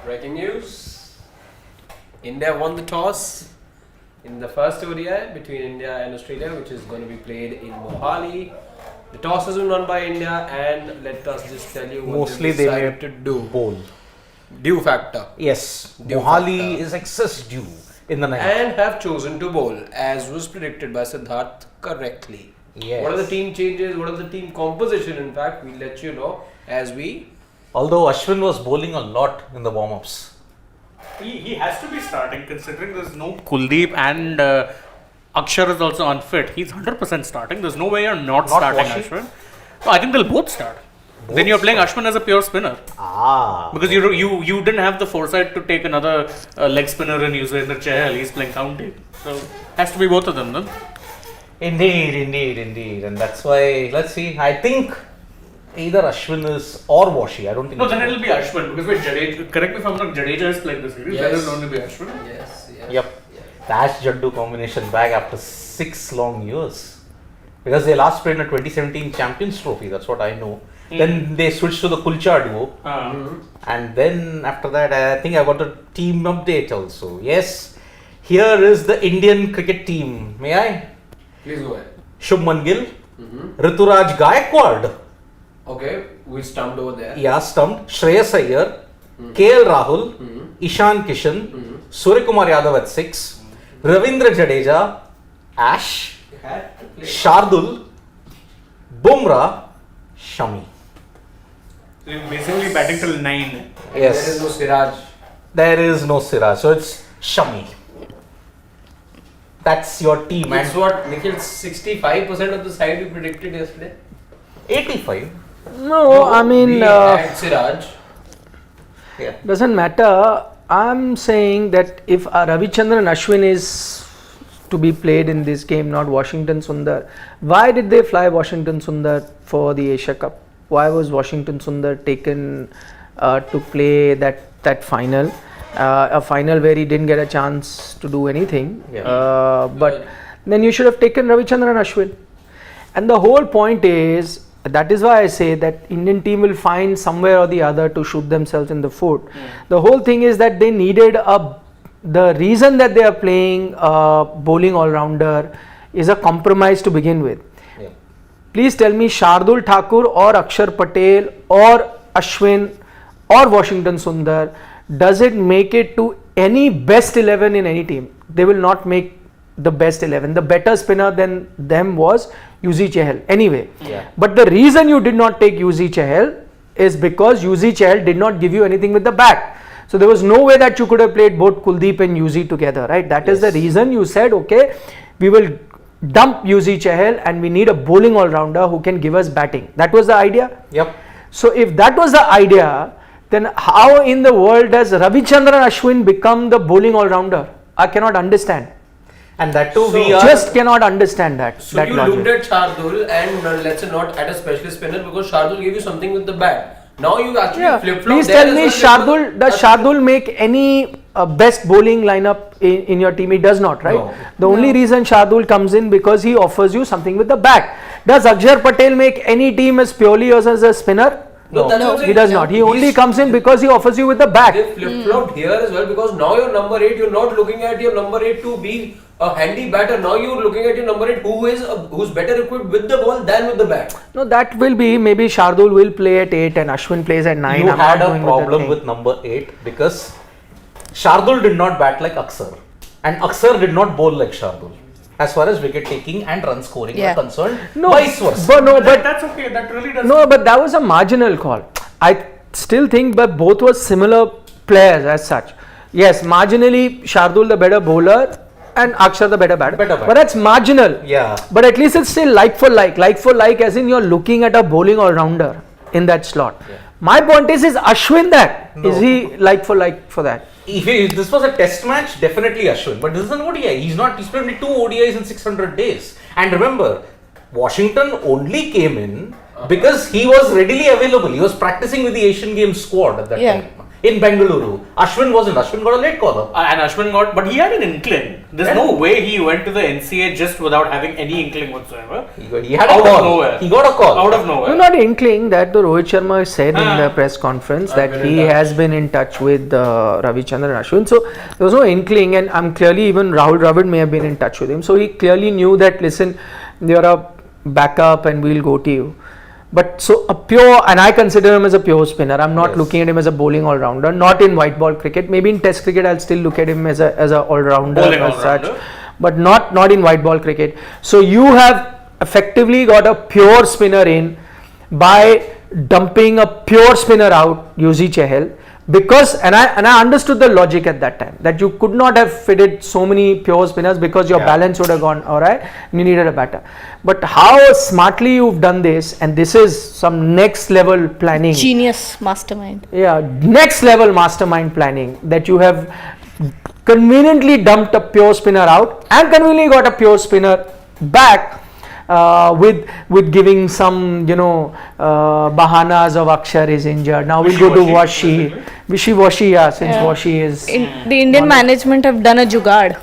Breaking news. India won the toss in the first ODI between India and Australia, which is going to be played in Mohali. The toss has been won by India, and let us just tell you what Mostly they they decided may to do. bowl. Dew factor. Yes, Dew Mohali factor. is excess dew in the night. And have chosen to bowl, as was predicted by Siddharth correctly. Yes. What are the team changes? What are the team composition? In fact, we'll let you know as we. Although Ashwin was bowling a lot in the warm-ups. He has to be starting considering there's no Kuldeep and Akshar is also unfit. He's 100% starting. There's no way you're not starting Washing? Ashwin. So I think they'll both start. Then you're playing Ashwin as a pure spinner. Because you didn't have the foresight to take another leg spinner and use it in the Chahal. He's playing county. So has to be both of them then. Indeed. And that's why, let's see, I think either Ashwin is or Washi. I don't think. No, then it'll be Ashwin because wait, Jadeja, correct me if I'm wrong, Jadeja is playing the series. Yes. Then it'll only be Ashwin. Yes. Yep. The Ash Jaddu combination back after 6 long years. Because they last played in a 2017 Champions Trophy, that's what I know. Then they switched to the Kulcha duo. And then after that, I think I got a team update also. Yes, here is the Indian cricket team. May I? Please go ahead. Shubman Gill, Rituraj Gaikwad. Okay, we stumped over there. Yeah, stumped. Shreyas Iyer, KL Rahul, Ishan Kishan, Suryakumar Yadav at 6, Ravindra Jadeja, Ash, Shardul, Bumrah, Shami. So you're basically batting till 9. Yes. There is no Siraj. There is no Siraj, so it's Shami. That's your team. That's And what Nikhil 65% of the side we predicted yesterday. 85. No, I mean, we had Siraj. Yeah. doesn't matter. I'm saying that if Ravichandran Ashwin is to be played in this game, not Washington Sundar, why did they fly Washington Sundar for the Asia Cup? Why was Washington Sundar taken to play that final? A final where he didn't get a chance to do anything. Yeah. But then you should have taken Ravichandran Ashwin. And the whole point is, that is why I say that Indian team will find somewhere or the other to shoot themselves in the foot. The whole thing is that they needed the reason that they are playing bowling all-rounder is a compromise to begin with. Yeah. Please tell me Shardul Thakur or Akshar Patel or Ashwin or Washington Sundar, does it make it to any best 11 in any team? They will not make the best 11. The better spinner than them was UZ Chahal anyway. Yeah. But the reason you did not take UZ Chahal is because UZ Chahal did not give you anything with the bat. So there was no way that you could have played both Kuldeep and UZ together, right? That is the reason you said, okay, we will dump UZ Chahal and we need a bowling all-rounder who can give us batting. That was the idea? Yep. So if that was the idea, then how in the world does Ravichandran Ashwin become the bowling all-rounder? I cannot understand. And that too, So we are. Just cannot understand that. So that you logic. looked at Shardul and let's say not at a specialist spinner because Shardul gave you something with the bat. Now you actually flip-flop. Please there tell me, as well. Shardul, does Shardul make any best bowling lineup in your team? He does not, right? No. The only reason Shardul comes in because he offers you something with the bat. Does Akshar Patel make any team as purely as a spinner? No, that's what I'm saying. He does not. He only comes in because he offers you with the bat. They flip-flopped here as well because now your number 8, you're not looking at your number 8 to be a handy batter. Now you're looking at your number 8 who's better equipped with the ball than with the bat. No, that will be, maybe Shardul will play at 8 and Ashwin plays at 9. You I'm had not a going problem with with number 8 because Shardul did not bat like Akshar. And Akshar did not bowl like Shardul. As far as wicket taking and run scoring are concerned, no, vice versa. but That's okay. That really does. no, but that was a marginal call. I still think that both were similar players as such. Yes, marginally Shardul the better bowler and Akshar the better batter. But that's marginal. Yeah. But at least it's still like for like. Like for like as in you're looking at a bowling all-rounder in that slot. Yeah. My point is Ashwin that? No. Is he like for that? If this was a test match, definitely Ashwin. But this is an ODI. He's played only 2 ODIs in 600 days. And remember, Washington only came in because he was readily available. He was practicing with the Asian Games squad at that time. in Bengaluru. Ashwin wasn't. Ashwin got a late caller. And Ashwin got, but he had an inkling. There's no way he went to the NCA just without having any inkling whatsoever. He had a Out of call. nowhere. He got a call. Out of nowhere. No, not inkling that the Rohit Sharma said in the press conference that he has been in touch with Ravichandran and Ashwin. So there was no inkling, and I'm clearly, even Rahul Dravid may have been in touch with him. So he clearly knew that, listen, you're a backup and we'll go to you. But so a pure, and I consider him as a pure spinner. I'm not looking at him as a bowling all-rounder. Not in white ball cricket. Maybe in Test cricket, I'll still look at him as a all-rounder as such, but not in white ball cricket. So you have effectively got a pure spinner in by dumping a pure spinner out, Yuzi Chahal. Because and I understood the logic at that time that you could not have fitted so many pure spinners because your balance would have gone alright. You needed a batter. But how smartly you've done this, and this is some next level planning. Genius mastermind. Yeah, next level mastermind planning, that you have conveniently dumped a pure spinner out and conveniently got a pure spinner back. With giving some bahanas of Akshar is injured. Now we'll go to Washi. Wishy-washy, since Washi is... The Indian management have done a jugaad.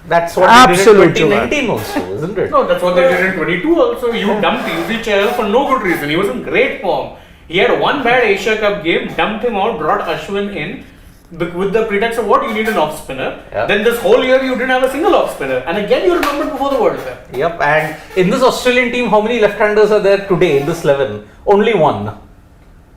That's what Absolute they did in 2019 also, isn't it? No, that's what they did in 22 also. You dumped Yuzi Chahal for no good reason. He was in great form. He had one bad Asia Cup game, dumped him out, brought Ashwin in with the pretext of what? You need an off spinner. Yeah. Then this whole year you didn't have a single off spinner. And again you remembered before the World Cup. Yep, and in this Australian team, how many left-handers are there today in this 11? Only one.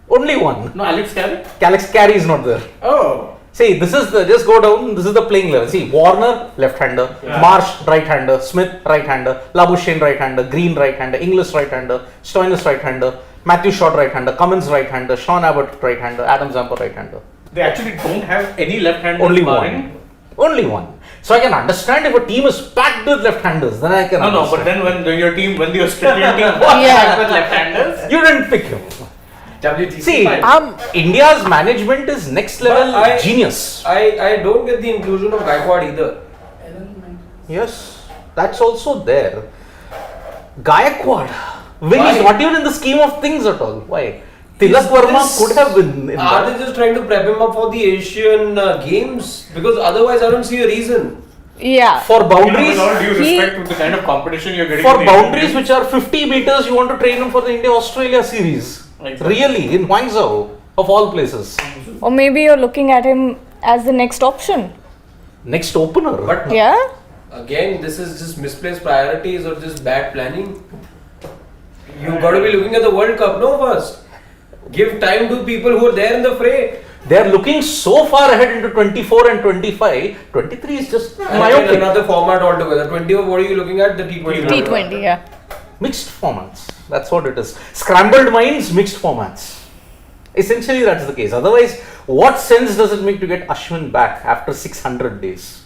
Only one. No, Alex Carey? Alex Carey is not there. Oh. See, this is the, just go down, this is the playing level. See, Warner, left-hander, Marsh, right-hander, Smith, right-hander, Labuschagne, right-hander, Green, right-hander, Inglis, right-hander, Stoinis, right-hander, Matthew Short, right-hander, Cummins, right-hander, Sean Abbott, right-hander, Adam Zampa, right-hander. They actually don't have any left-handers. Only one. Only one. So I can understand if a team is packed with left-handers, then I can understand. No, but then when the Australian team was packed with left-handers, you didn't pick him. WTC. See, India's management is next level genius. I don't get the inclusion of Gaikwad either. Yes, that's also there. Gaikwad, when he's not even in the scheme of things at all. Why? Tilak Verma could have been in Are that. they just trying to prep him up for the Asian Games? Because otherwise I don't see a reason. Yeah. For boundaries, with all due respect with the kind of competition you're getting. for in the boundaries Indian which are 50 meters, you want to train him for the India-Australia series. Exactly. Really, in Guangzhou, of all places. Or maybe you're looking at him as the next option. Next opener. But Yeah. again, this is just misplaced priorities or just bad planning. You've got to be looking at the World Cup, no, first. Give time to people who are there in the fray. They are looking so far ahead into 24 and 25. 23 is just And myopic. another format altogether. 20, what are you looking at? The T20. T20, yeah. Mixed formats. That's what it is. Scrambled minds, mixed formats. Essentially, that's the case. Otherwise, what sense does it make to get Ashwin back after 600 days?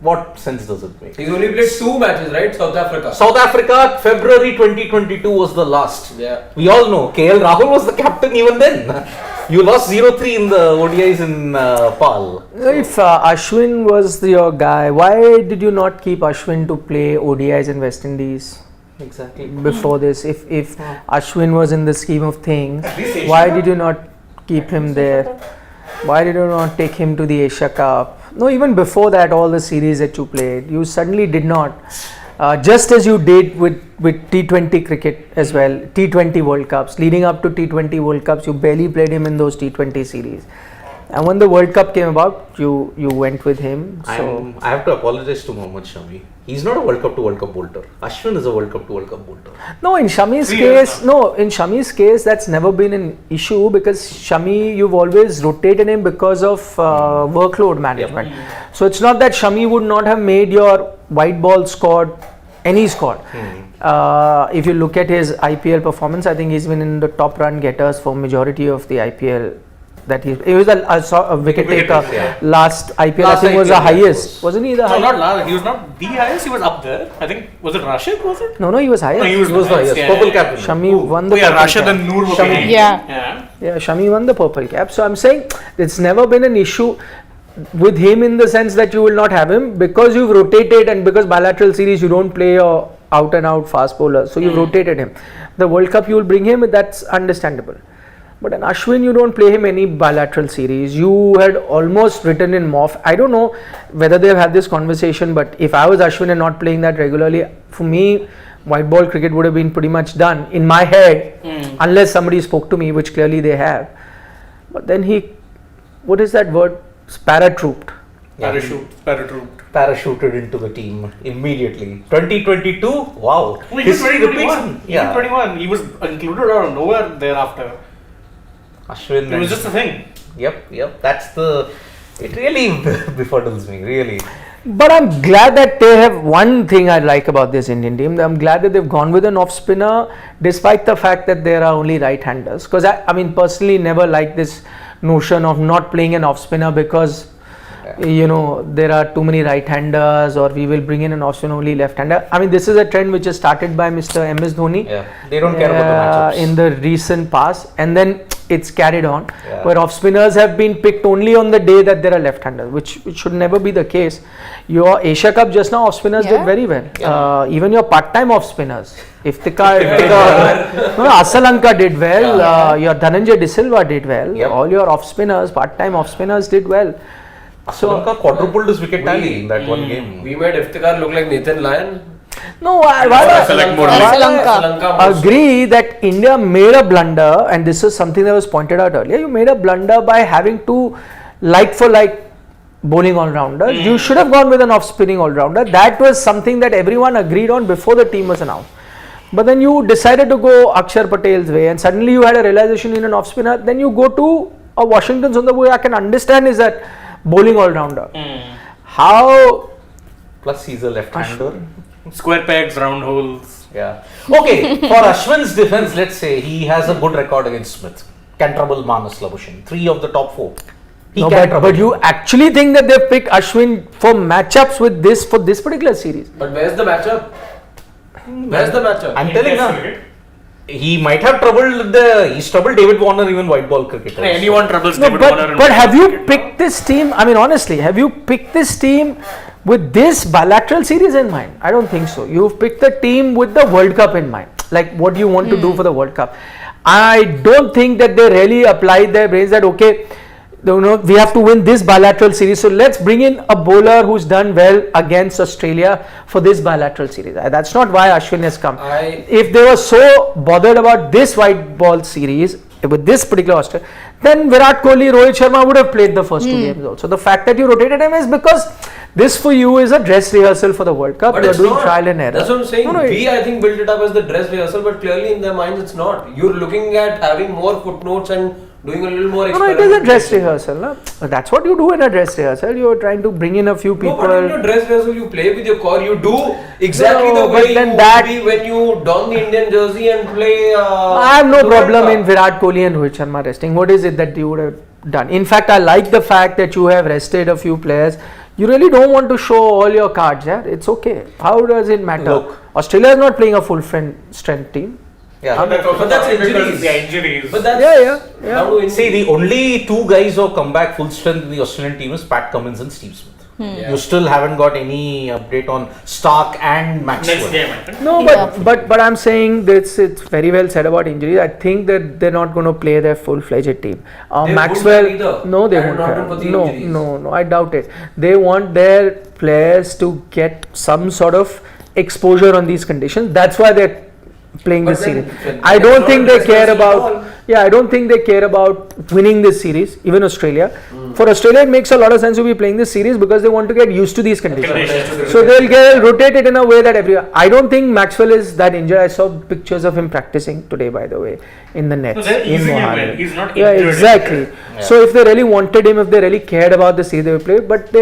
What sense does it make? He's only played 2 matches, right? South Africa. South Africa, February 2022 was the last. Yeah. We all know KL Rahul was the captain even then. You lost 0-3 in the ODIs in PAL. If Ashwin was your guy, why did you not keep Ashwin to play ODIs in West Indies Exactly. before this? If Ashwin was in the scheme of things, least why did you not keep him there? Why did you not take him to the Asia Cup? No, even before that, all the series that you played, you suddenly did not. Just as you did with T20 cricket as well, T20 World Cups. Leading up to T20 World Cups, you barely played him in those T20 series. And when the World Cup came about, you went with him. So I have to apologize to Mohammad Shami. He's not a World Cup to World Cup bolter. Ashwin is a World Cup to World Cup bolter. no, in Shami's case, that's never been an issue because Shami, you've always rotated him because of workload management. So it's not that Shami would not have made your white ball squad any squad. If you look at his IPL performance, I think he's been in the top run getters for majority of the IPL. That he was a wicket taker last IPL. I think was the highest, wasn't he? The No, highest? not last. He was not the highest. He was up there. I think was it Rashid? Was it? No, he was highest. No, he was He was the highest. yeah, Purple yeah, cap. Shami won the Oh yeah, purple Rashid cap. and Noor were Shami. behind. Yeah. Yeah. Shami won the purple cap. So I'm saying it's never been an issue with him in the sense that you will not have him because you've rotated and because bilateral series you don't play your out and out fast bowler. So you've rotated him. The World Cup you will bring him, that's understandable. But in Ashwin, you don't play him any bilateral series. You had almost written in Moff. I don't know whether they've had this conversation, but if I was Ashwin and not playing that regularly, for me, white ball cricket would have been pretty much done in my head, unless somebody spoke to me, which clearly they have. But then what is that word? Paratrooped. Parachuted into the team immediately. 2022, wow. Even History 2021. repeats. Yeah. 2021. He was included out of nowhere thereafter. Ashwin. It was just a thing. Yep. It really befuddles me, really. But I'm glad that they have one thing I like about this Indian team. I'm glad that they've gone with an off spinner, despite the fact that there are only right-handers. Because I mean, personally, never liked this notion of not playing an off spinner because there are too many right-handers, or we will bring in an off spinner only left-hander. I mean, this is a trend which is started by Mr. MS Dhoni. Yeah, they don't care about the matchups in the recent past, and then it's carried on. Yeah. Where off spinners have been picked only on the day that there are left-handers, which should never be the case. Your Asia Cup just now, off spinners did very well. Yeah. Even your part-time off spinners, Asalanka did well. Your Dhananjay De Silva did well. Yep. All your off spinners, part-time off spinners did well. Asalanka quadrupled his wicket tally in that one game. We made Iftikhar look like Nathan Lyon. No, I agree that India made a blunder, and this is something that was pointed out earlier. You made a blunder by having two like-for-like bowling all-rounders. You should have gone with an off-spinning all-rounder. That was something that everyone agreed on before the team was announced. But then you decided to go Akshar Patel's way, and suddenly you had a realization in an off-spinner. Then you go to a Washington Sundar, way I can understand is that bowling all-rounder. How? Plus he's a left-hander. Square pegs, round holes. Yeah. Okay, for Ashwin's defense, let's say he has a good record against Smith. Can trouble Manas Labuschagne. 3 of the top 4. But you actually think that they've picked Ashwin for matchups with this for this particular series? But where's the matchup? I'm telling you, he might have troubled he's troubled David Warner, even white ball cricket. Anyone troubles David Warner. But have you picked this team? I mean, honestly, have you picked this team with this bilateral series in mind? I don't think so. You've picked the team with the World Cup in mind. Like what you want to do for the World Cup. I don't think that they really applied their brains that, okay, we have to win this bilateral series. So let's bring in a bowler who's done well against Australia for this bilateral series. That's not why Ashwin has come. If they were so bothered about this white ball series with this particular Australia, then Virat Kohli, Rohit Sharma would have played the first 2 games also. The fact that you rotated him is because this for you is a dress rehearsal for the World Cup. But you are doing trial and error. That's what I'm saying. I think, built it up as the dress rehearsal, but clearly in their minds it's not. You're looking at having more footnotes and doing a little more experimentation. No, it is a dress rehearsal. No? That's what you do in a dress rehearsal. You're trying to bring in a few people. No, but in your dress rehearsal, you play with your core. You do exactly the way you would be when you don the Indian jersey and play. I have no problem in Virat Kohli and Rohit Sharma resting. What is it that you would have done? In fact, I like the fact that you have rested a few players. You really don't want to show all your cards. Yeah, it's okay. How does it matter? Look, Australia is not playing a full strength team. Yeah, But that's injuries. Injuries. But that's Yeah. See, the only 2 guys who have come back full strength in the Australian team is Pat Cummins and Steve Smith. You still haven't got any update on Stark and Maxwell. Next game, I think. No, but I'm saying this. It's very well said about injuries. I think that they're not going to play their full-fledged team. Maxwell, no, they won't. No, I doubt it. They want their players to get some sort of exposure on these conditions. That's why they're playing this series. I don't think they care about. I don't think they care about winning this series. Even Australia. For Australia, it makes a lot of sense to be playing this series because they want to get used to these conditions. So they'll rotate it in a way that everyone. I don't think Maxwell is that injured. I saw pictures of him practicing today, by the way, in the nets. He's not injured. Exactly. So if they really wanted him, if they really cared about the series, they would play. But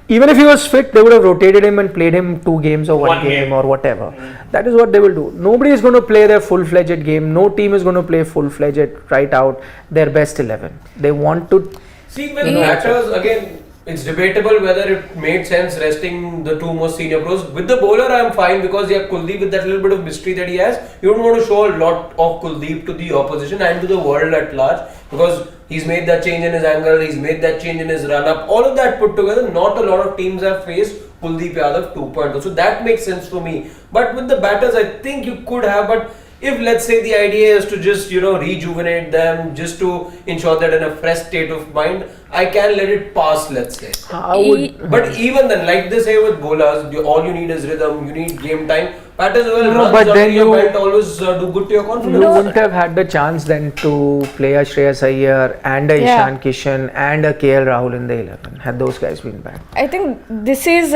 even if he was fit, they would have rotated him and played him 2 games or one game or whatever. That is what they will do. Nobody is going to play their full-fledged game. No team is going to play full-fledged right out their best 11. They want to. See, with batters, again, it's debatable whether it made sense resting the 2 most senior pros. With the bowler, I'm fine because you have Kuldeep with that little bit of mystery that he has. You don't want to show a lot of Kuldeep to the opposition and to the world at large because he's made that change in his angle, he's made that change in his run-up. All of that put together, not a lot of teams have faced Kuldeep Yadav 2.0. So that makes sense for me. But with the batters, I think you could have, but If let's say the idea is to just rejuvenate them, just to ensure that in a fresh state of mind, I can let it pass, let's say. But even then, like they say with bowlers, all you need is rhythm, you need game time. Batters well runs but then your belt always do good to your confidence. You wouldn't have had the chance then to play a Shreyas Iyer and a Ishan Kishan and a KL Rahul in the 11 had those guys been back. I think this is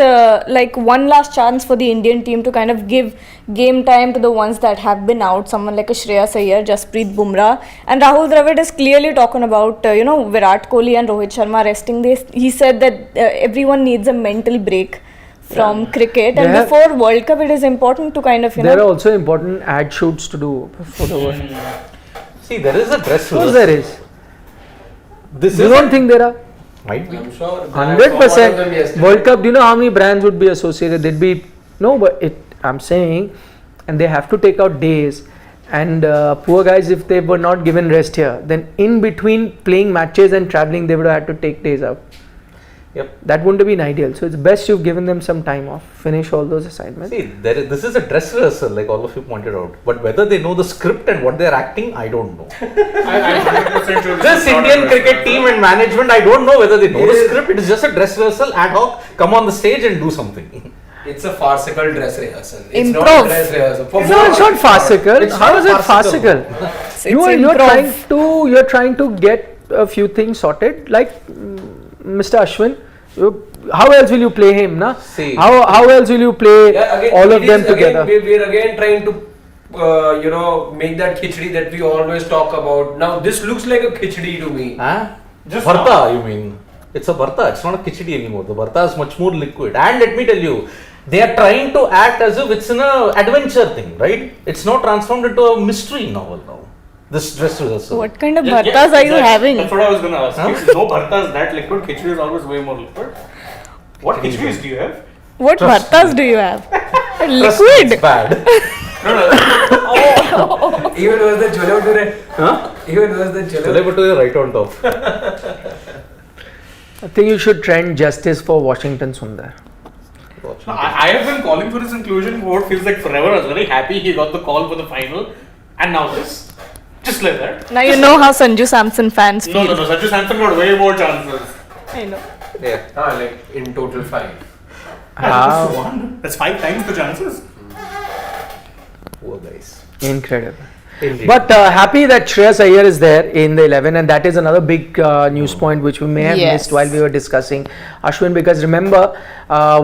like one last chance for the Indian team to kind of give game time to the ones that have been out. Someone like a Shreyas Iyer, Jasprit Bumrah, and Rahul Dravid is clearly talking about Virat Kohli and Rohit Sharma resting. He said that everyone needs a mental break from cricket, and before World Cup it is important to kind of there are also important ad shoots to do for the World Cup. See, there is a dress rehearsal. Of course there is. You don't think there are? Might be. I'm sure. 100%. World Cup, do you know how many brands would be associated? There'd be I'm saying, and they have to take out days. And poor guys, if they were not given rest here, then in between playing matches and traveling, they would have had to take days out. Yep. That wouldn't have been ideal. So it's best you've given them some time off, finish all those assignments. See, this is a dress rehearsal, like all of you pointed out. But whether they know the script and what they're acting, I don't know. I'm 100% sure This Indian cricket team and management, I don't know whether they know the script. It is just a dress rehearsal, ad hoc, come on the stage and do something. It's a farcical dress rehearsal. It's Improv. not a dress rehearsal. No, it's not farcical. How is it farcical? You're trying to get a few things sorted. Like Mr. Ashwin, how else will you play him, na? See. How else will you play all of them together? We're again trying to make that khichdi that we always talk about. Now this looks like a khichdi to me. Huh? Bharta, you mean? It's a bharta. It's not a khichdi anymore. The bharta is much more liquid. And let me tell you, they are trying to act as if it's an adventure thing, right? It's not transformed into a mystery novel now. This dress rehearsal. what kind of bhartas are you having? That's what I was going to ask you. No bharta is that liquid. Khichdi is always way more liquid. What khichdi's do you have? What bhartas do you have? Trust me, it's Liquid. bad. Even was the chole bhature. Huh? Even was the Chole chole. bhature right on top. I think you should trend justice for Washington Sundar. I have been calling for his inclusion for what feels like forever. I was very happy he got the call for the final. And now this. Just like that. Now you know how Sanju Samson fans feel. No. Sanju Samson got way more chances. I know. Yeah. Like in total 5. That's 5 times the chances. Poor guys. Incredible. Indeed. But happy that Shreyas Iyer is there in the 11, and that is another big news point which we may have missed while we were discussing Ashwin, because remember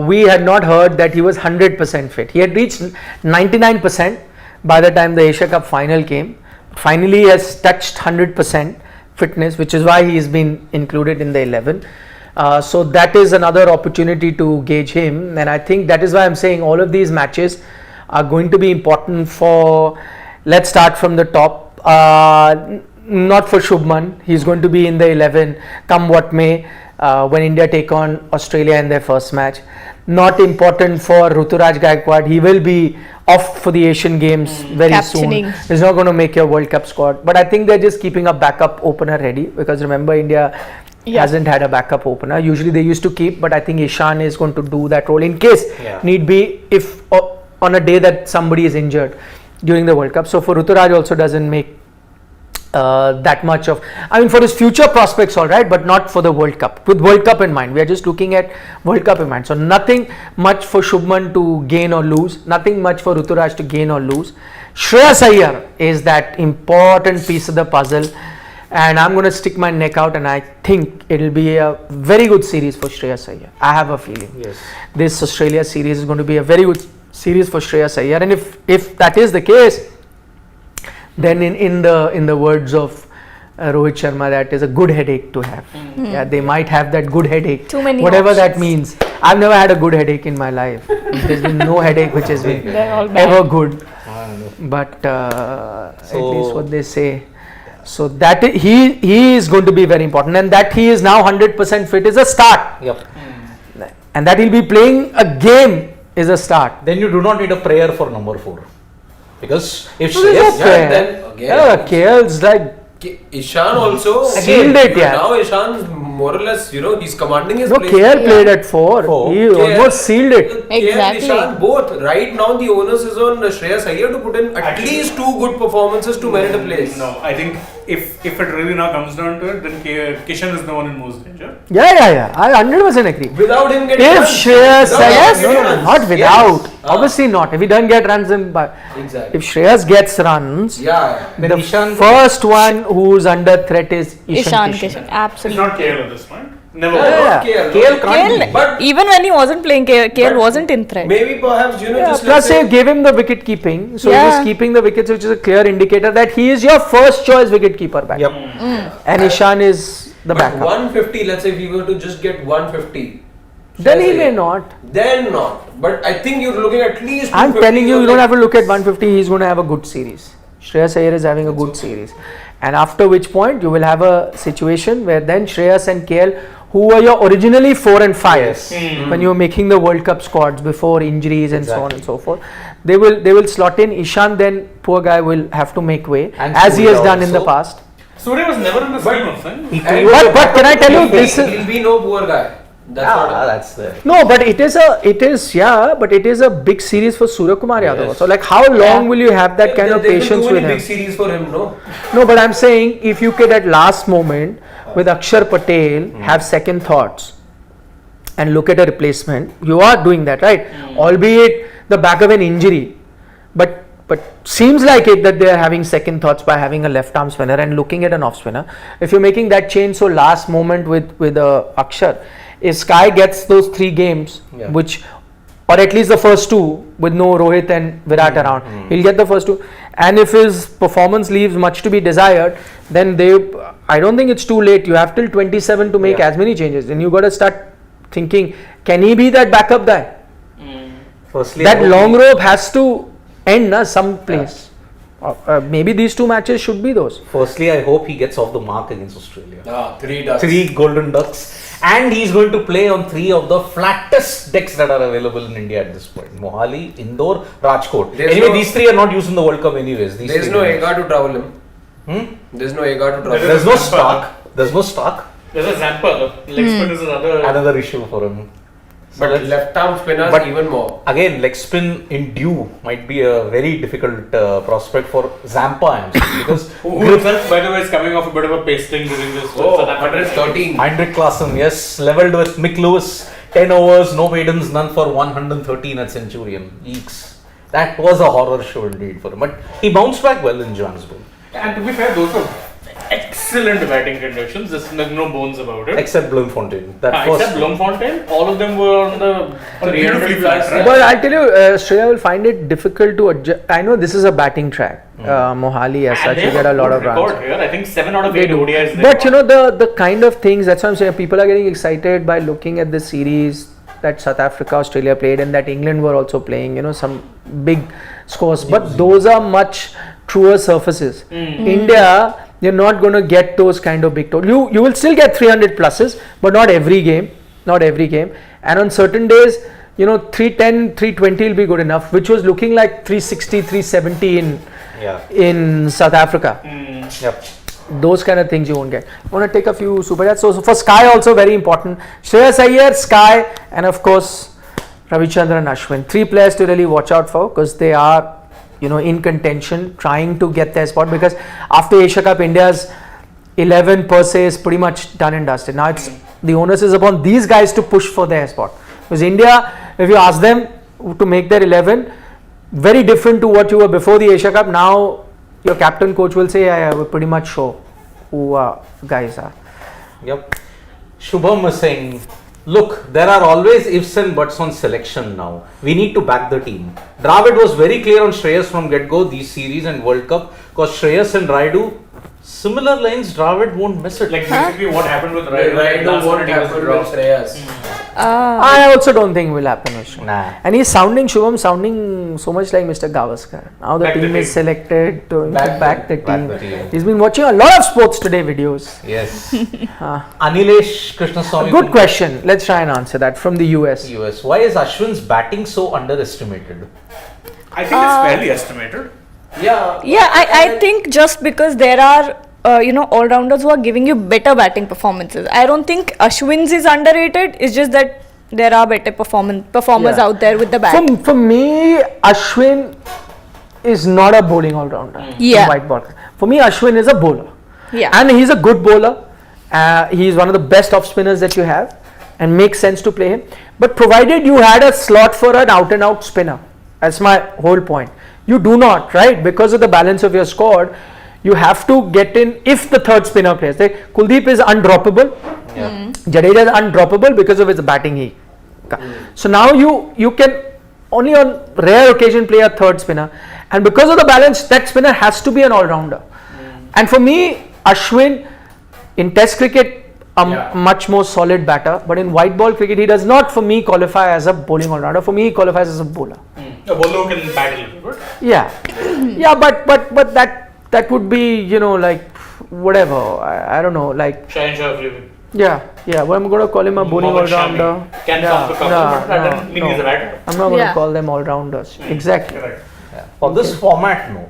we had not heard that he was 100% fit. He had reached 99% by the time the Asia Cup final came. Finally, he has touched 100% fitness, which is why he has been included in the 11. So that is another opportunity to gauge him, and I think that is why I'm saying all of these matches are going to be important for. Let's start from the top. Not for Shubman. He's going to be in the 11 come what may when India take on Australia in their first match. Not important for Ruturaj Gaikwad. He will be off for the Asian Games very Captaining. soon. He's not going to make your World Cup squad. But I think they're just keeping a backup opener ready, because remember India hasn't had a backup opener. Usually they used to keep, but I think Ishan is going to do that role in case need be, if on a day that somebody is injured during the World Cup. So for Ruturaj also doesn't make that much of, I mean for his future prospects all right, but not for the World Cup. With World Cup in mind, we are just looking at World Cup in mind. So nothing much for Shubman to gain or lose, nothing much for Ruturaj to gain or lose. Shreyas Iyer is that important piece of the puzzle, and I'm going to stick my neck out, and I think it will be a very good series for Shreyas Iyer. I have a feeling this Australia series is going to be a very good series for Shreyas Iyer, and if that is the case, then in the words of Rohit Sharma, that is a good headache to have. Yeah, they might have that good headache. Too many whatever that options. means. I've never had a good headache in my life. There's been no headache which has been They're all bad. ever good. But at least what they say. So that he is going to be very important, and that he is now 100% fit is a start. Yep. And that he'll be playing a game is a start. Then you do not need a prayer for number 4. Because if So there's no prayer. then again, KL's like Ishan also sealed it, yeah. Now Ishan's more or less, he's commanding his No, place. KL played at 4. Four. He almost sealed it. Exactly. Nishan, both. Right now, the onus is on Shreyas Iyer to put in at least 2 good performances to merit a place. No, I think if it really now comes down to it, then Kishan is the one in most danger. Yeah. I 100% agree. Without him getting If runs. Shreyas, Without him no, getting runs. not without. Yes. Obviously not. If he doesn't get runs, then Exactly. if Shreyas gets runs, Yeah. Then the Ishan- first one who's under threat is Ishan Kishan. Kishan, It's absolutely. not KL at this point. Never. Yeah, Yeah. not KL. KL can't KL, be. But- even when he wasn't playing, KL But wasn't in threat. Maybe perhaps, Yeah, just plus let's they say, gave him the wicket keeping, so Yeah. he's keeping the wickets, which is a clear indicator that he is your first choice wicket keeper back. Yep. And Ishan is the but backup. 150, let's say if we were to just get 150. Then he Shreyas may Iyer. not. Then not. But I think you're looking at least I'm 250 telling you, you don't like- have to look at 150. He's going to have a good series. Shreyas Iyer is having a good series, and after which point you will have a situation where then Shreyas and KL, who were your originally 4 and 5 Yes. when you were making the World Cup squads before injuries and so on and so forth, they will slot in. Ishan, then poor guy will have to make way And as he has Surya done in the also. past. Surya was never in the scheme of things. He And- was a But can I tell you this is He'll be no poor guy. That's what that's there. no, but it is a big series for Surya Kumar Yadav. Yes. So like, how long will you have that kind of There'll be patience too with many him? big series for him, no? No, but I'm saying if you could at last moment with Akshar Patel have second thoughts and look at a replacement, you are doing that, right? Albeit the back of an injury, but seems like it that they are having second thoughts by having a left arm spinner and looking at an off spinner. If you're making that change, so last moment with Akshar, if Sky gets those 3 games, Yeah. which or at least the first 2 with no Rohit and Virat around, he'll get the first 2. And if his performance leaves much to be desired, then I don't think it's too late. You have till 27 to make Yeah. as many changes, and you got to start thinking, can he be that backup guy? Firstly, That I hope long he- rope has to end some place. Maybe these 2 matches should be those. Firstly, I hope he gets off the mark against Australia. 3 ducks. 3 golden ducks, and he's going to play on 3 of the flattest decks that are available in India at this point: Mohali, Indore, Rajkot. There's Anyway, no- these 3 are not used in the World Cup anyways. These There's 3 no games. Ega to travel him. Hmm? There's no Ega to travel There's him. no stock. There's no stock. There's a Zampa. Leg spin is another. Another issue for him. So But let's- left arm spinners But- even more. Again, leg spin in due might be a very difficult prospect for Zampa, I'm saying, because Who himself, by the way, is coming off a bit of a pasting during this. Oh, South Africa. 113. Heinrich Klaassen, yes, leveled with Mick Lewis, 10 overs, no maidens, none for 113 at Centurion. Eeks. That was a horror show indeed for him, but he bounced back well in Johannesburg, And to be fair, those were excellent batting conditions. There's no bones about it. except Bloemfontein. That first Except Bloemfontein, all of them were on the 300 plus. Right? But I'll tell you, Australia will find it difficult to adjust. I know this is a batting track, Mohali as And such, they you have get a lot good of runs. record here. I think 7 out of They 8 do. ODIs. they But you won. know the kind of things, that's what I'm saying, people are getting excited by looking at the series that South Africa, Australia played and that England were also playing, some big scores, but those are much truer surfaces. India, you're not going to get those kind of big totals. You will still get 300 pluses, but not every game, and on certain days 310, 320 will be good enough, which was looking like 360, 370 yeah. in South Africa. Yep. Those kind of things you won't get. I want to take a few super chats. So for Sky also very important. Shreyas Iyer, Sky, and of course Ravichandran, Ashwin. 3 players to really watch out for, because they are in contention, trying to get their spot, because after Asia Cup, India's 11 per se is pretty much done and dusted. Now it's the onus is upon these guys to push for their spot, because India, if you ask them to make their 11, very different to what you were before the Asia Cup. Now your captain coach will say, yeah, we're pretty much sure who guys are. Yep. Shubham was saying, look, there are always ifs and buts on selection now. We need to back the team. Dravid was very clear on Shreyas from get-go, these series and World Cup, because Shreyas and Raidu, similar lines, Dravid won't miss it. Like basically what happened with Right, Raidu. know last what minute he was happened dropped. with Shreyas. I also don't think will happen with Shubham. Nah. And he's sounding so much like Mr. Gavaskar. Now the Back the team is team. selected to back the Back team. the team. He's been watching a lot of Sports Today videos. Yes. Anilesh Krishnaswamy. Good question. Let's try and answer that from the US. US. Why is Ashwin's batting so underestimated? I think it's fairly estimated. Yeah. Yeah, I think just because there are all-rounders who are giving you better batting performances. I don't think Ashwin's is underrated. It's just that there are better performers Yeah. out there with the bat. For me, Ashwin is not a bowling all-rounder. Yeah. In white ball. For me, Ashwin is a bowler. Yeah. And he's a good bowler. He's one of the best off spinners that you have, and makes sense to play him. But provided you had a slot for an out-and-out spinner, that's my whole point. You do not, right? Because of the balance of your squad, you have to get in if the third spinner plays. Kuldeep is undroppable. Jadeja is undroppable because of his batting. So now you can only on rare occasion play a third spinner, and because of the balance, that spinner has to be an all-rounder. And for me, Ashwin in Test cricket, much more solid batter, but in white ball cricket, he does not, for me, qualify as a bowling all-rounder. For me, he qualifies as a bowler. A bowler who can bat a little bit. Yeah, yeah, but that would be, like whatever. I don't know, like Shahinshah of living. yeah. What I'm going to call him a bowling Mohammad all-rounder. Shami can come to cover, but that doesn't mean he's a batter. I'm not going to Yeah. call them all-rounders. Exactly. Correct. For this format, no.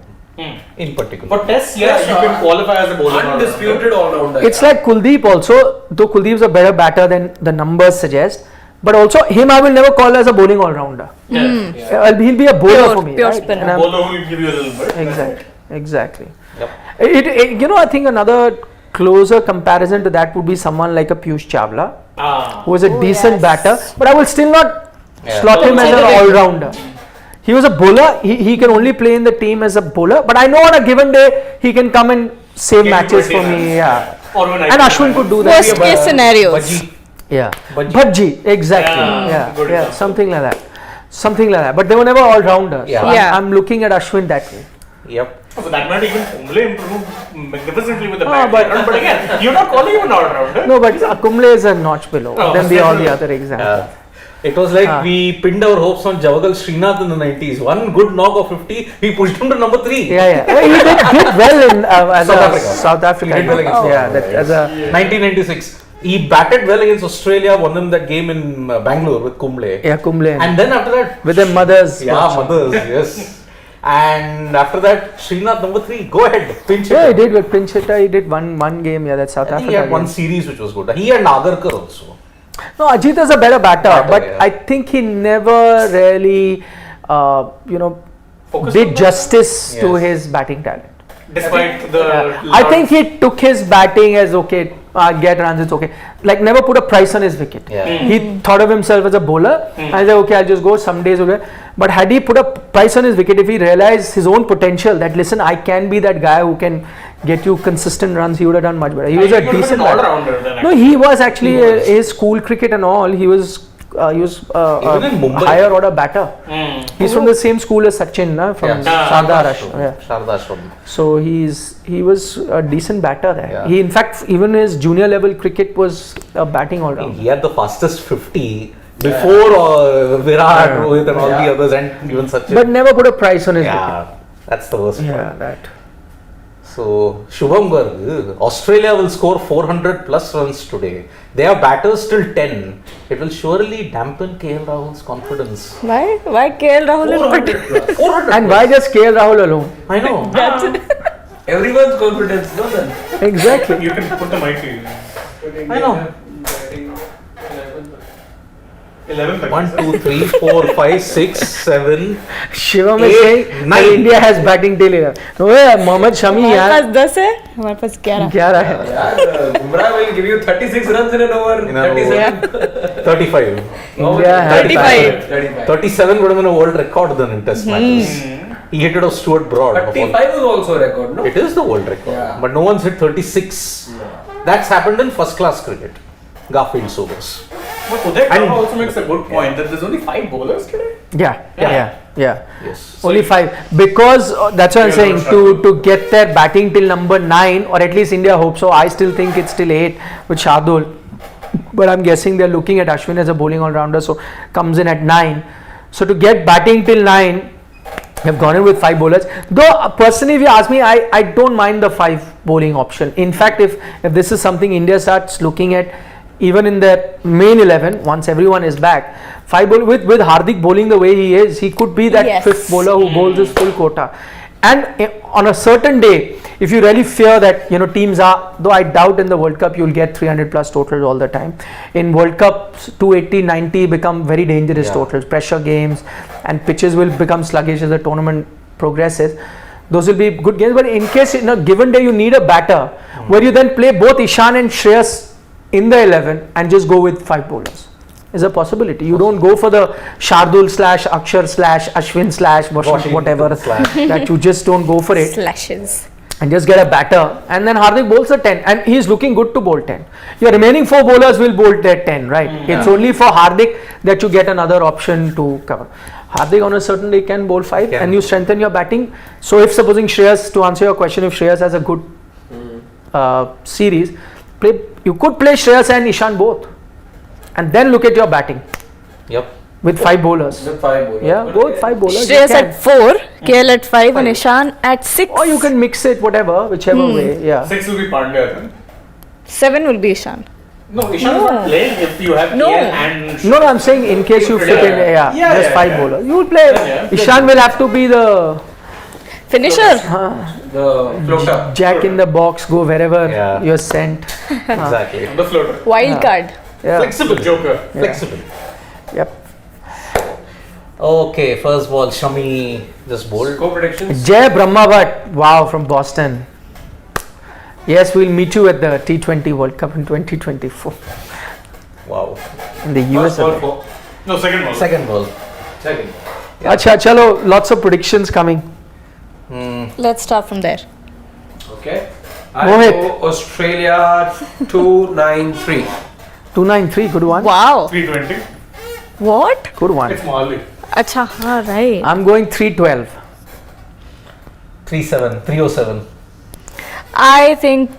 In particular. For tests, you can qualify as a bowler. Undisputed all-rounder. It's like Kuldeep also, though Kuldeep's a better batter than the numbers suggest, but also him I will never call as a bowling all-rounder. He'll be a bowler for me. Pure right? spinner. And I'm- Bowler who will give you a little bit. Exactly. Yep. I think another closer comparison to that would be someone like a Piyush Chawla, who is a decent batter, but I will still not slot him as an all-rounder. He was a bowler. He can only play in the team as a bowler, but I know on a given day he can come and save Can matches do for 20 me. Yeah, Or when and Ashwin could do that. Worst case scenarios. Bhaji. Yeah, Bhaji. Bhaji, exactly. Good Yeah, example. something like that. But they were never all-rounders. Yeah. So Yeah. I'm looking at Ashwin that way. Yep. For that matter, even Kumble improved magnificently with the Ah, bat. but- But again, you're not calling him an all-rounder. No, but Kumble is a notch below Oh, than all the other examples. It was like we pinned our hopes on Javagal Srinath in the 90s. One good knock of 50, we pushed him to number 3. Yeah. Well, he did well in as South a Africa. South Africa. He did well against yeah, South that, Africa, as a 1996. He batted well against Australia, won them that game in Bangalore with Kumble. Kumble And then after that, with their mothers. mothers, yes. And after that, Srinath number 3. Go ahead, pinch Yeah, he it. did with pinch hitter. He did one game. Yeah, that's South I think Africa. he had one game. series which was good. He and Agarkar also. No, Ajit is a better batter, but yeah. I think he never really, Focus did on that. justice to Yes. his batting talent. Despite the. I think he took his batting as okay, get runs, it's okay. Like never put a price on his wicket. Yeah. He thought of himself as a bowler and said, okay, I'll just go some days. Okay. But had he put a price on his wicket, if he realized his own potential, that listen, I can be that guy who can get you consistent runs, he would have done much better. He was a decent an batter. all-rounder then. No, he was actually his school cricket and all. He was Even in Mumbai. higher order batter. He's from the same school as Sachin, na, from Sardar Ashram. Yeah. Sharda Ashram. So he was a decent batter there. Yeah. He in fact even his junior level cricket was a batting all round. He had the fastest 50 before Virat, Rohit and all the others, and even Sachin. But never put a price on his yeah, that's the worst wicket. part. Yeah, that. So, Shubham Garg, Australia will score 400 plus runs today. They have batters till 10. It will surely dampen KL Rahul's confidence. Why? Why KL Rahul in particular? 400 And why just KL Rahul alone? I know. Everyone's confidence, no then. Exactly. You can put the mic in. I know. 11 1, 2, 3, 4, 5, 6, 7. Shivam is 8, saying 9. that India has batting till 11. No, Mohammad Shami हमारे यहाँ पास 10 है हमारे पास 11 11 है. Bumrah will give you 36 runs in an over. In an 37. 35. India has 35. batting. 35. 37 would have been a world record then in Test matches. He hit it off Stuart Broad. of all- 35 was also a record, no? It is the world record. Yeah. But no one's hit 36. That's happened in first class cricket. Garfield Sobers. But Uday And- Karma also makes a good point that there's only 5 bowlers today. Yeah. Yes. Only 5 because that's what I'm Yeah, saying Shardul. to get their batting till number 9 or at least India hopes so. I still think it's till 8 with Shardul, but I'm guessing they're looking at Ashwin as a bowling all-rounder, so comes in at 9. So to get batting till 9, they've gone in with 5 bowlers. Though personally, if you ask me, I don't mind the 5 bowling option. In fact, if this is something India starts looking at, even in their main 11, once everyone is back, 5 bowl with Hardik bowling the way he is, he could be that Yes. 5th bowler who bowls his full quota. And on a certain day, if you really fear that, teams are, though I doubt in the World Cup you'll get 300 plus totals all the time. In World Cups, 280, 90 become very dangerous totals, pressure games, and pitches will become sluggish as the tournament progresses. Those will be good games, but in case in a given day you need a batter, where you then play both Ishan and Shreyas in the 11 and just go with 5 bowlers. Is a possibility. You don't go for the Shardul / Akshar / Ashwin / Washington, whatever that you just don't go for it. Slashes. And just get a batter, and then Hardik bowls a 10, and he is looking good to bowl 10. Your remaining 4 bowlers will bowl that 10, right? It's only for Hardik that you get another option to cover. Hardik on a certain day can bowl 5 and you strengthen your batting. So if supposing Shreyas, to answer your question, if Shreyas has a good series, you could play Shreyas and Ishan both, and then look at your batting. Yep. With 5 bowlers. With 5 bowlers. Yeah, both 5 bowlers. Shreyas at 4, KL at 5, and Ishan at 6. Or you can mix it, whichever way. Yeah. 6 will be Pandya then. 7 will be Ishan. No, Ishan is not playing if you have KL and... No, I'm saying in case you fit in, just 5 bowlers. You will play. Ishan will have to be the Finisher. The floater. Jack in the box, go wherever you're sent. Exactly. The floater. Wild card. Yeah. Flexible joker. Flexible. Yep. Okay, first ball, Shami just bowled. Score predictions. Jay Brahmavat, wow, from Boston. Yes, we'll meet you at the T20 World Cup in 2024 Wow. in the US. First ball. No, second ball. Second ball. Second. Acha, chalo, lots of predictions coming. Let's start from there. Okay. Mohit. I go Australia 293. 293, good one. Wow. 320. What? Good one. It's Mohali. Acha, right. I'm going 312. 307. I think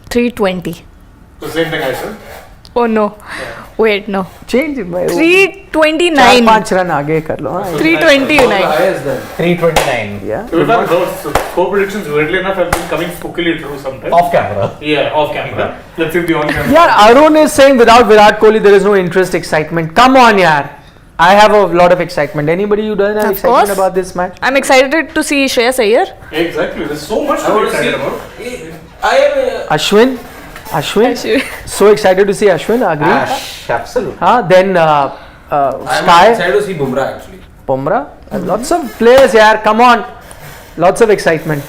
320. So same thing I said. Oh no. Wait, no. Change it by 329. 4-5 run aage kar lo. 329. Highest then. 329. Yeah. To be fair, those score predictions weirdly enough have been coming spookily true sometimes. Off camera. Yeah, off camera. Let's see if the on camera. Yeah, Arun is saying without Virat Kohli there is no interest, excitement. Come on, yaar. I have a lot of excitement. Anybody who doesn't have Of excitement course. about this match? I'm excited to see Shreyas Iyer. Exactly. There's so much I to be want to excited see. about. I am. Ashwin. So excited to see Ashwin. Agree. Ash, absolutely. Then I'm Sky, excited to see Bumrah actually. Bumrah. Lots of players here. Come on. Lots of excitement.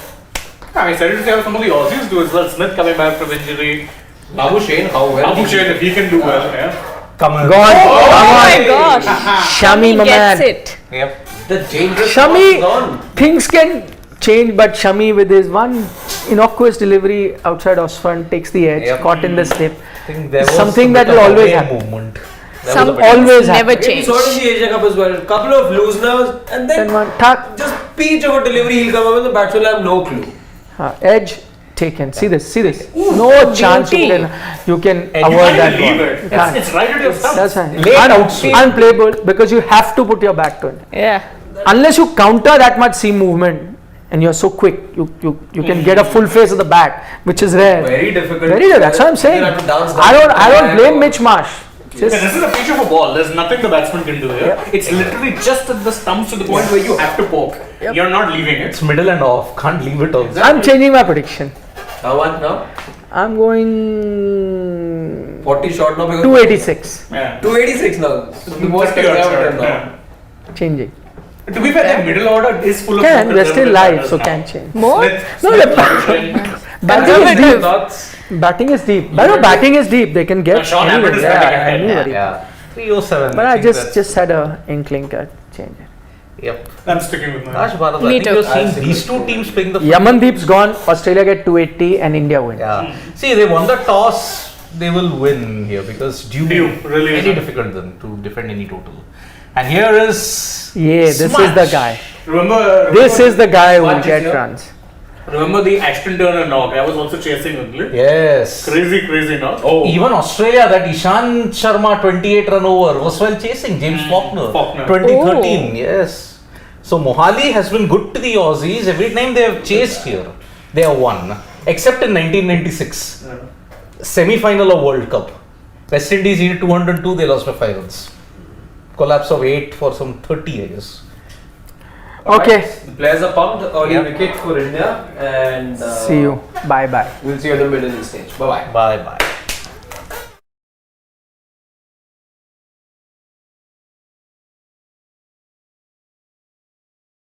I'm excited to see how some of the Aussies do as well. Smith coming back from injury. Abu Shane, how well? Abu Shane, if he can do well, yeah. Come on. Gone. Oh Come my on. gosh. Shami, my gets man. it. Yep. The dangerous Shami, is gone. things can change, but Shami with his one innocuous delivery outside Ashwin takes the edge, Yep. caught in the slip. I think there was Something a that bit will of always away happen. movement. Some always never happen. We change. saw it in the Asia Cup as well. Couple of looseners and then Then one tuck, just peach of a delivery he'll come up and the batsman will have no clue. edge taken. See this. No chance you can And avoid you can't that even leave ball. it. You can't. It's right at your stump. That's fine. Late outswing. Unplayable because you have to put your back to it. Yeah. Unless you counter that much seam movement and you're so quick, you can get a full face of the bat, which is rare. Very difficult. Very rare. That's what I'm saying. You have to dance I don't down. blame Mitch Marsh. Yeah, this is a feature of a ball. There's nothing the batsman can do here. Yeah. It's literally just at the stumps to the point where you have to poke. Yep. You're not leaving it. It's middle and off. Can't leave it also. I'm changing my prediction. How what now? I'm going 40 short now because 286. Yeah. 286 now. The most 50 odd conservative shot, now. yeah. Changing. To be fair, the middle order is full of We're still live, batters so now. can change. More? Smith, No, Smith, the- Ashwin. Batting is deep. Nuts. Batting is deep. Batting is deep. They can get Sean Abbott is anywhere. batting ahead, Anybody. Yeah. 307. But I think just that's- had a inkling to change it. Yep. I'm sticking with Ash mine. Bharat, Me I think too. you're seeing I'll stick these with two teams playing the. Yamandeep's gone. Australia get 280 and India win. Yeah. See, they won the toss. They will win here because Dew Dew really very isn't. difficult then to defend any total. And here is. Yeah, this is Smash. the guy. Remember This is the guy who will What is get your- runs. Remember the Ashton Turner knock? I was also chasing only. Yes. Crazy knock. Oh, Even Australia, that Ishan Sharma 28 run over was while chasing James Faulkner. Faulkner. 2013, yes. So Mohali has been good to the Aussies. Every time they have chased here, they have won. Except in 1996, semi-final of World Cup. West Indies needed 202, they lost by 5 runs. Collapse of 8 for some 30 years. Okay. Alright, the players are pumped. Early Yeah. wicket for India, and See you. Bye bye. We'll see you at the middle stage. Bye bye. Bye bye.